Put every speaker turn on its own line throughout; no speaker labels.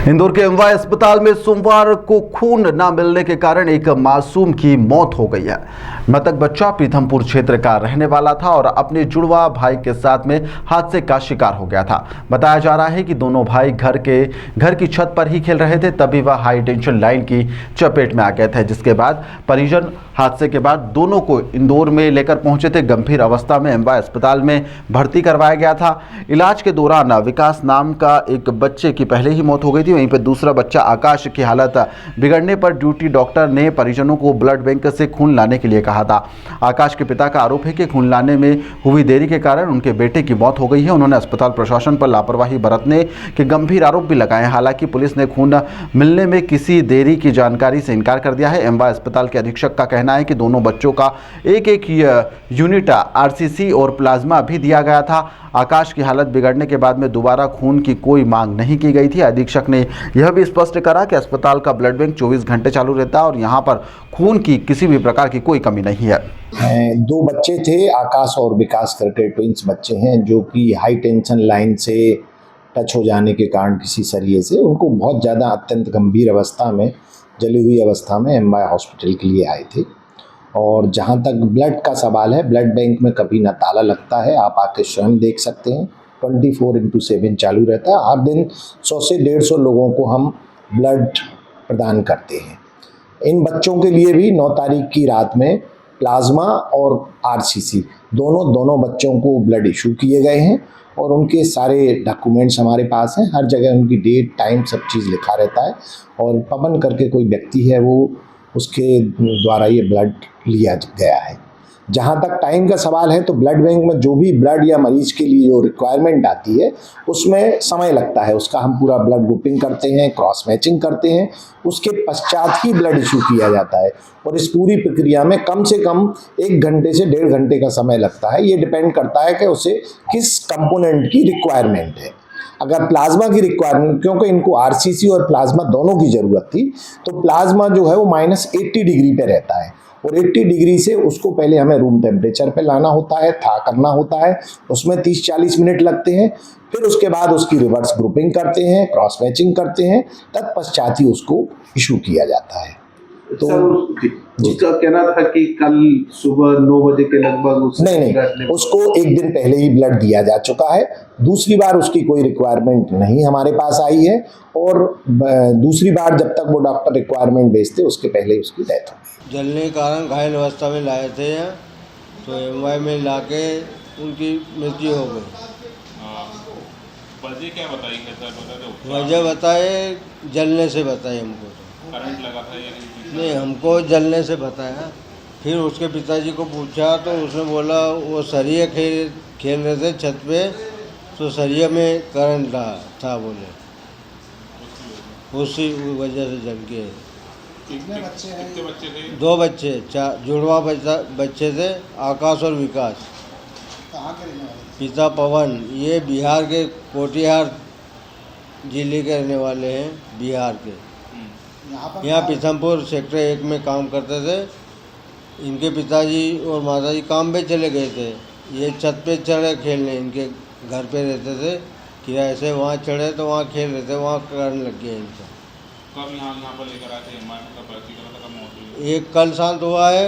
इंदौर के एमवाय अस्पताल में सोमवार को खून न मिलने के कारण एक मासूम की मौत हो गई है। मृतक बच्चा पीथमपुर क्षेत्र का रहने वाला था और अपने जुड़वा भाई के साथ में हादसे का शिकार हो गया था। बताया जा रहा है कि दोनों भाई घर की छत पर ही खेल रहे थे, तभी वह हाई टेंशन लाइन की चपेट में आ गए थे, जिसके बाद परिजन हादसे के बाद दोनों को इंदौर में लेकर पहुंचे थे। गंभीर अवस्था में एमवाय अस्पताल में भर्ती करवाया गया था। इलाज के दौरान विकास नाम का एक बच्चे की पहले ही मौत हो गई थी। वहीं पर दूसरा बच्चा आकाश की हालत बिगड़ने पर ड्यूटी डॉक्टर ने परिजनों को ब्लड बैंक से खून लाने के लिए कहा था। आकाश के पिता का आरोप है कि खून लाने में हुई देरी के कारण उनके बेटे की मौत हो गई है। उन्होंने अस्पताल प्रशासन पर लापरवाही बरतने के गंभीर आरोप भी लगाए। हालांकि पुलिस ने खून मिलने में किसी देरी की जानकारी से इनकार कर दिया है। एमवाय अस्पताल के अधीक्षक का कहना है कि दोनों बच्चों का एक यूनिट आरसीसी और प्लाज्मा भी दिया गया था। आकाश की हालत बिगड़ने के बाद में दोबारा खून की कोई मांग नहीं की गई थी। अधीक्षक ने यह भी स्पष्ट करा कि अस्पताल का ब्लड बैंक 24 घंटे चालू रहता है और यहां पर खून की किसी भी प्रकार की कोई कमी नहीं है।
दो बच्चे थे, आकाश और विकास करके ट्विंस बच्चे हैं, जो कि हाई टेंशन लाइन से टच हो जाने के कारण किसी सरिये से उनको बहुत ज़्यादा अत्यंत गंभीर अवस्था में, जली हुई अवस्था में एमवाय हॉस्पिटल के लिए आए थे। और जहाँ तक ब्लड का सवाल है, ब्लड बैंक में कभी ना ताला लगता है, आप आके स्वयं देख सकते हैं। 24/7 चालू रहता है। हर दिन 100 से 150 लोगों को हम ब्लड प्रदान करते हैं। इन बच्चों के लिए भी 9 तारीख की रात में प्लाज्मा और आरसीसी दोनों बच्चों को ब्लड इशू किए गए हैं और उनके सारे डॉक्यूमेंट्स हमारे पास हैं। हर जगह उनकी डेट, टाइम, सब चीज़ लिखा रहता है। और पवन करके कोई व्यक्ति है, वो उसके द्वारा ये ब्लड लिया गया है। जहाँ तक टाइम का सवाल है, तो ब्लड बैंक में जो भी ब्लड या मरीज के लिए जो रिक्वायरमेंट आती है, उसमें समय लगता है। उसका हम पूरा ब्लड ग्रुपिंग करते हैं, क्रॉस मैचिंग करते हैं, उसके पश्चात ही ब्लड इशू किया जाता है। और इस पूरी प्रक्रिया में कम से कम 1 घंटे से 1.5 घंटे का समय लगता है। ये डिपेंड करता है कि उसे किस कंपोनेंट की रिक्वायरमेंट है। अगर प्लाज्मा की रिक्वायरमेंट, क्योंकि इनको आरसीसी और प्लाज्मा दोनों की ज़रूरत थी, तो प्लाज्मा जो है वो -80 डिग्री पे रहता है और 80 डिग्री से उसको पहले हमें रूम टेम्परेचर पे लाना होता है, था करना होता है। उसमें 30-40 मिनट लगते हैं। फिर उसके बाद उसकी रिवर्स ग्रुपिंग करते हैं, क्रॉस मैचिंग करते हैं, तत्पश्चात ही उसको इशू किया जाता है।
तो उसका कहना था कि कल सुबह 9 बजे के लगभग
नहीं, उसको 1 दिन पहले ही ब्लड दिया जा चुका है। दूसरी बार उसकी कोई रिक्वायरमेंट नहीं हमारे पास आई है और दूसरी बार जब तक वो डॉक्टर रिक्वायरमेंट भेजते, उसके पहले उसकी डेथ हो।
जलने के कारण घायल अवस्था में लाए थे यहाँ, तो एमवाय में लाके उनकी मृत्यु हो गई।
वजह क्या बताई?
वजह बताए, जलने से बताए हमको।
करंट लगा था या
नहीं, हमको जलने से बताया। फिर उसके पिताजी को पूछा तो उसने बोला वो सरिया खेल रहे थे छत पे, तो सरिया में करंट था बोले, उसी वजह से जल के।
कितने बच्चे थे?
2 बच्चे, जुड़वा बच्चे थे, आकाश और विकास।
कहाँ के रहने वाले?
पिता पवन, ये बिहार के कोटिहार जिले के रहने वाले हैं, बिहार के। यहाँ पीथमपुर सेक्टर 1 में काम करते थे। इनके पिताजी और माताजी काम पे चले गए थे। ये छत पे चढ़े खेलने, इनके घर पे रहते थे किराए से। वहाँ चढ़े तो वहाँ खेल रहे थे, वहाँ करंट लग गया इनको।
कब यहाँ पर लेकर आए थे?
एक कल शांत हुआ है,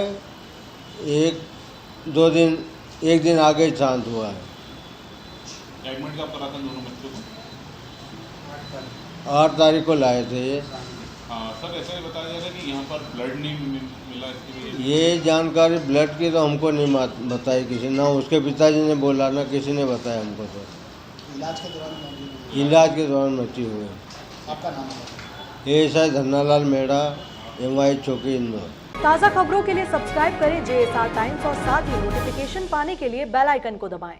1 दिन आगे शांत हुआ है।
एडमिट कब करा था दोनों बच्चों को?
8 तारीख को लाए थे ये।
हाँ सर, ऐसा ही बताया जा रहा है कि यहाँ पर ब्लड नहीं मिला इसकी वजह।
ये जानकारी ब्लड की तो हमको नहीं बताई किसी, ना उसके पिताजी ने बोला, ना किसी ने बताया हमको। तो इलाज के दौरान मृत्यु हुई।
आपका नाम है?
ये शायद धन्नालाल मेड़ा, एमवाय चौकी, इंदौर।
ताज़ा खबरों के लिए सब्सक्राइब करें JSR टाइम्स और साथ ही नोटिफिकेशन पाने के लिए बेल आइकन को दबाएं।